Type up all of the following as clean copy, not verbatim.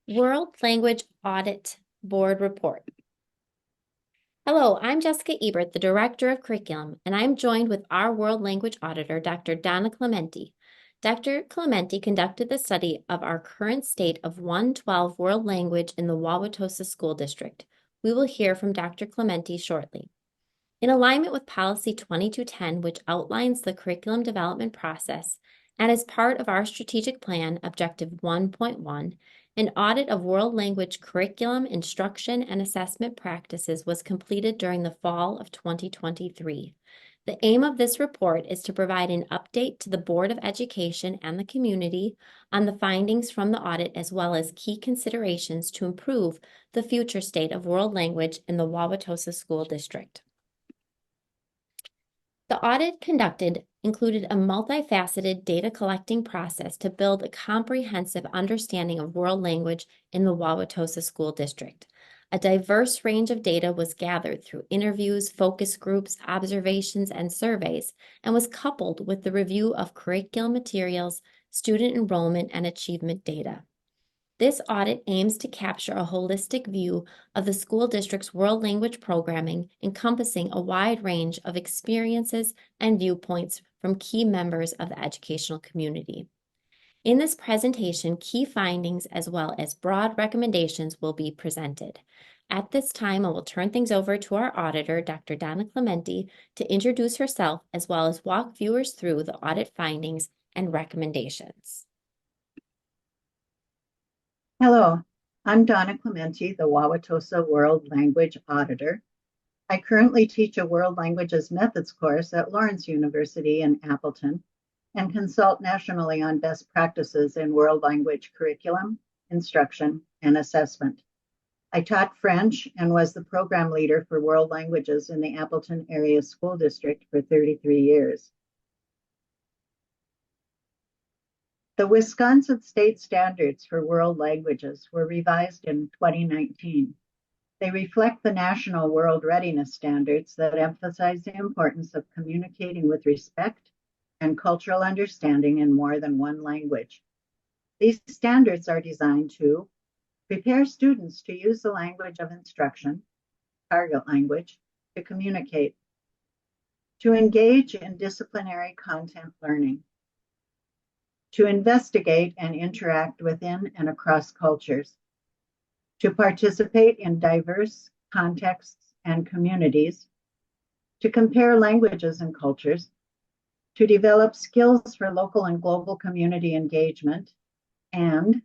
World Language Audit Board Report. Hello, I'm Jessica Ebert, the Director of Curriculum, and I'm joined with our World Language Auditor, Dr. Donna Clementi. Dr. Clementi conducted the study of our current state of 112 World Language in the Wauwatosa School District. We will hear from Dr. Clementi shortly. In alignment with Policy 2210, which outlines the curriculum development process, and as part of our strategic plan, Objective 1.1, an audit of world language curriculum, instruction, and assessment practices was completed during the fall of 2023. The aim of this report is to provide an update to the Board of Education and the community on the findings from the audit, as well as key considerations to improve the future state of world language in the Wauwatosa School District. The audit conducted included a multifaceted data collecting process to build a comprehensive understanding of world language in the Wauwatosa School District. A diverse range of data was gathered through interviews, focus groups, observations, and surveys, and was coupled with the review of curriculum materials, student enrollment, and achievement data. This audit aims to capture a holistic view of the school district's world language programming, encompassing a wide range of experiences and viewpoints from key members of the educational community. In this presentation, key findings as well as broad recommendations will be presented. At this time, I will turn things over to our auditor, Dr. Donna Clementi, to introduce herself as well as walk viewers through the audit findings and recommendations. Hello, I'm Donna Clementi, the Wauwatosa World Language Auditor. I currently teach a World Languages Methods course at Lawrence University in Appleton and consult nationally on best practices in world language curriculum, instruction, and assessment. I taught French and was the program leader for world languages in the Appleton Area School District for 33 years. The Wisconsin State Standards for World Languages were revised in 2019. They reflect the national world readiness standards that emphasize the importance of communicating with respect and cultural understanding in more than one language. These standards are designed to prepare students to use the language of instruction, target language, to communicate, to engage in disciplinary content learning, to investigate and interact within and across cultures, to participate in diverse contexts and communities, to compare languages and cultures, to develop skills for local and global community engagement, and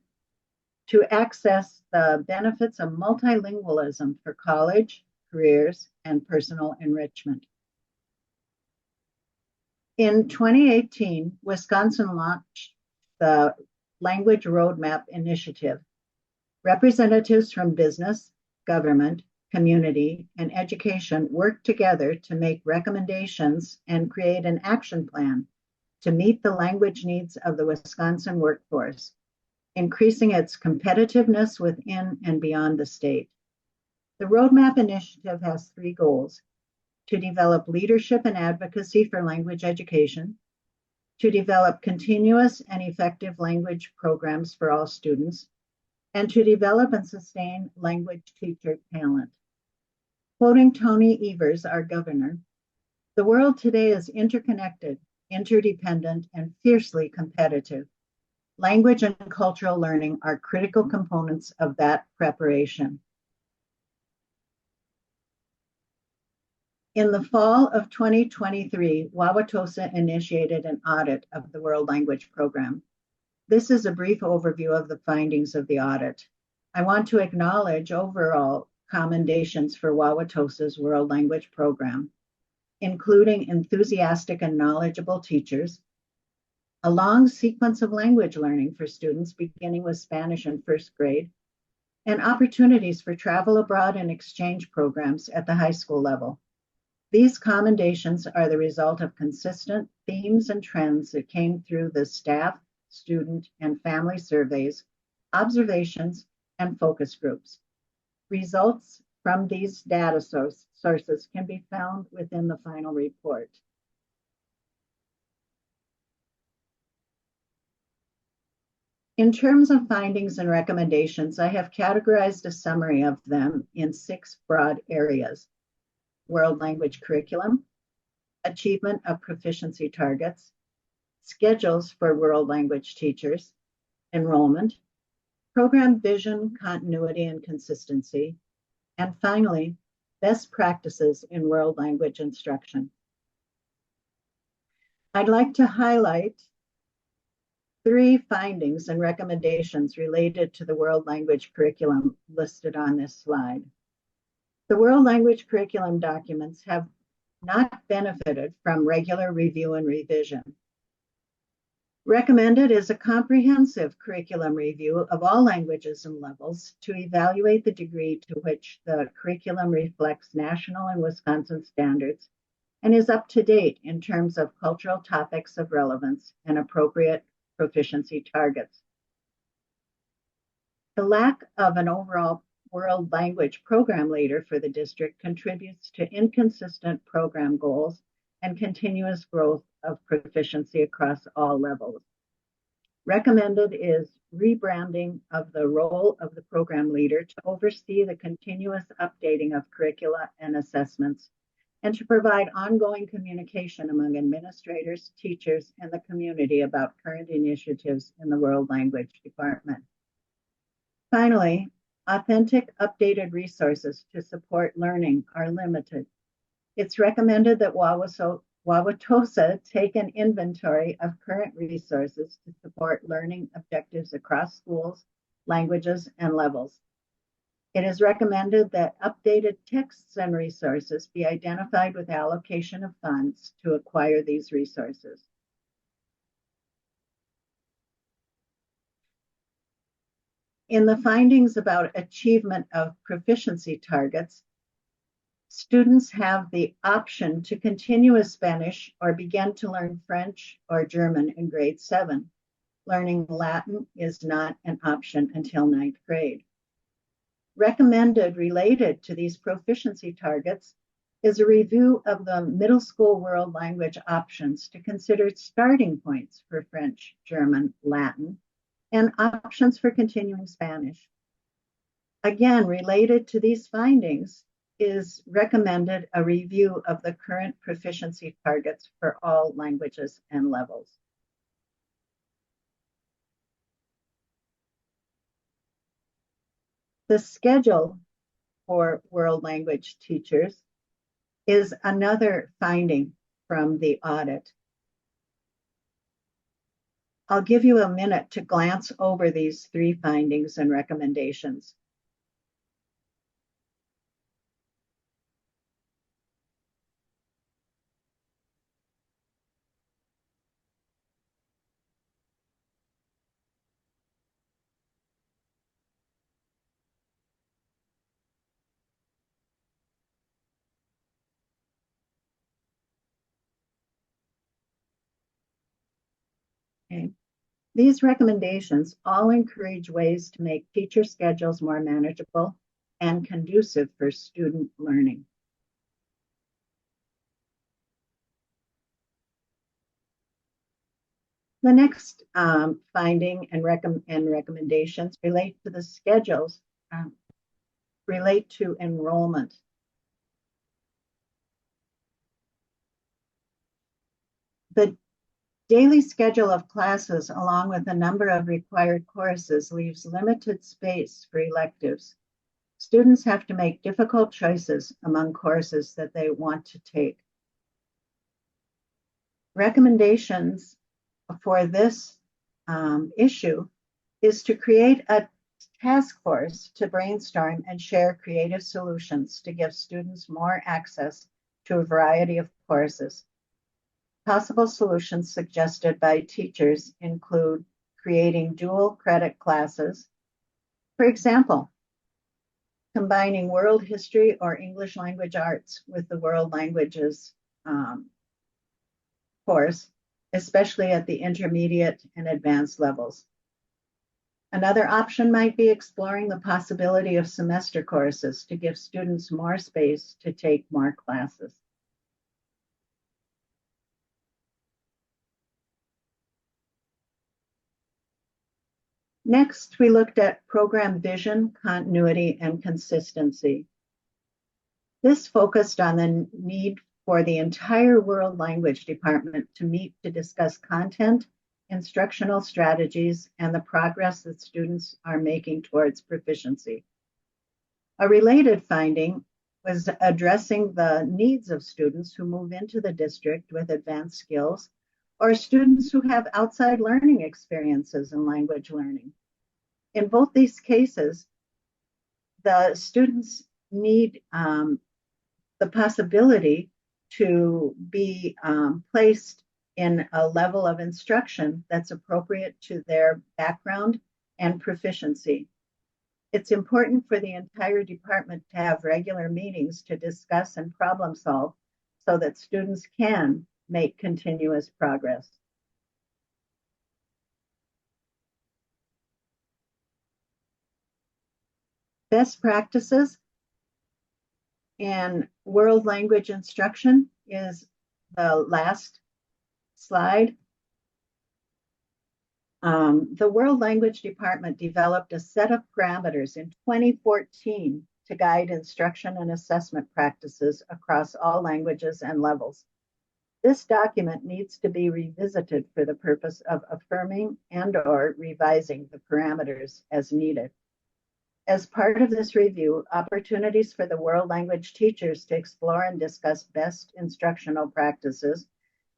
to access the benefits of multilingualism for college, careers, and personal enrichment. In 2018, Wisconsin launched the Language Roadmap Initiative. Representatives from business, government, community, and education worked together to make recommendations and create an action plan to meet the language needs of the Wisconsin workforce, increasing its competitiveness within and beyond the state. The Roadmap Initiative has 3 goals: to develop leadership and advocacy for language education, to develop continuous and effective language programs for all students, and to develop and sustain language teacher talent. Quoting Tony Evers, our governor, "The world today is interconnected, interdependent, and fiercely competitive. Language and cultural learning are critical components of that preparation." In the fall of 2023, Wauwatosa initiated an audit of the World Language Program. This is a brief overview of the findings of the audit. I want to acknowledge overall commendations for Wauwatosa's World Language Program, including enthusiastic and knowledgeable teachers, a long sequence of language learning for students beginning with Spanish in 1st grade, and opportunities for travel abroad and exchange programs at the high school level. These commendations are the result of consistent themes and trends that came through the staff, student, and family surveys, observations, and focus groups. Results from these data sources can be found within the final report. In terms of findings and recommendations, I have categorized a summary of them in 6 broad areas: world language curriculum, achievement of proficiency targets, schedules for world language teachers, enrollment, program vision, continuity, and consistency, and finally, best practices in world language instruction. I'd like to highlight 3 findings and recommendations related to the world language curriculum listed on this slide. The world language curriculum documents have not benefited from regular review and revision. Recommended is a comprehensive curriculum review of all languages and levels to evaluate the degree to which the curriculum reflects national and Wisconsin standards and is up to date in terms of cultural topics of relevance and appropriate proficiency targets. The lack of an overall world language program leader for the district contributes to inconsistent program goals and continuous growth of proficiency across all levels. Recommended is rebranding of the role of the program leader to oversee the continuous updating of curricula and assessments, and to provide ongoing communication among administrators, teachers, and the community about current initiatives in the world language department. Finally, authentic, updated resources to support learning are limited. It's recommended that Wauwatosa take an inventory of current resources to support learning objectives across schools, languages, and levels. It is recommended that updated texts and resources be identified with allocation of funds to acquire these resources. In the findings about achievement of proficiency targets, students have the option to continue as Spanish or begin to learn French or German in grade 7. Learning Latin is not an option until 9th grade. Recommended related to these proficiency targets is a review of the middle school world language options to consider starting points for French, German, Latin, and options for continuing Spanish. Again, related to these findings is recommended a review of the current proficiency targets for all languages and levels. The schedule for world language teachers is another finding from the audit. I'll give you a minute to glance over these 3 findings and recommendations. Okay. These recommendations all encourage ways to make teacher schedules more manageable and conducive for student learning. The next finding and recommendations relate to the schedules, relate to enrollment. The daily schedule of classes, along with a number of required courses, leaves limited space for electives. Students have to make difficult choices among courses that they want to take. Recommendations for this issue is to create a task force to brainstorm and share creative solutions to give students more access to a variety of courses. Possible solutions suggested by teachers include creating dual credit classes. For example, combining world history or English language arts with the world languages course, especially at the intermediate and advanced levels. Another option might be exploring the possibility of semester courses to give students more space to take more classes. Next, we looked at program vision, continuity, and consistency. This focused on the need for the entire World Language Department to meet to discuss content, instructional strategies, and the progress that students are making towards proficiency. A related finding was addressing the needs of students who move into the district with advanced skills or students who have outside learning experiences in language learning. In both these cases, the students need the possibility to be placed in a level of instruction that's appropriate to their background and proficiency. It's important for the entire department to have regular meetings to discuss and problem solve so that students can make continuous progress. Best practices in world language instruction is the last slide. The World Language Department developed a set of parameters in 2014 to guide instruction and assessment practices across all languages and levels. This document needs to be revisited for the purpose of affirming and/or revising the parameters as needed. As part of this review, opportunities for the world language teachers to explore and discuss best instructional practices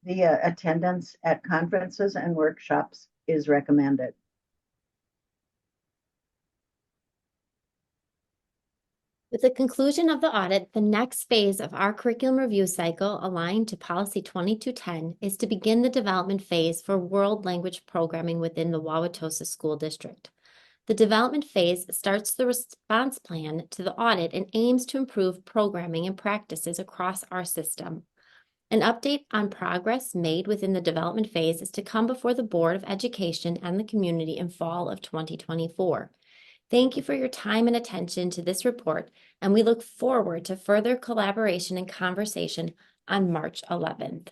via attendance at conferences and workshops is recommended. With the conclusion of the audit, the next phase of our curriculum review cycle aligned to Policy 2210 is to begin the development phase for world language programming within the Wauwatosa School District. The development phase starts the response plan to the audit and aims to improve programming and practices across our system. An update on progress made within the development phase is to come before the Board of Education and the community in fall of 2024. Thank you for your time and attention to this report, and we look forward to further collaboration and conversation on March 11th.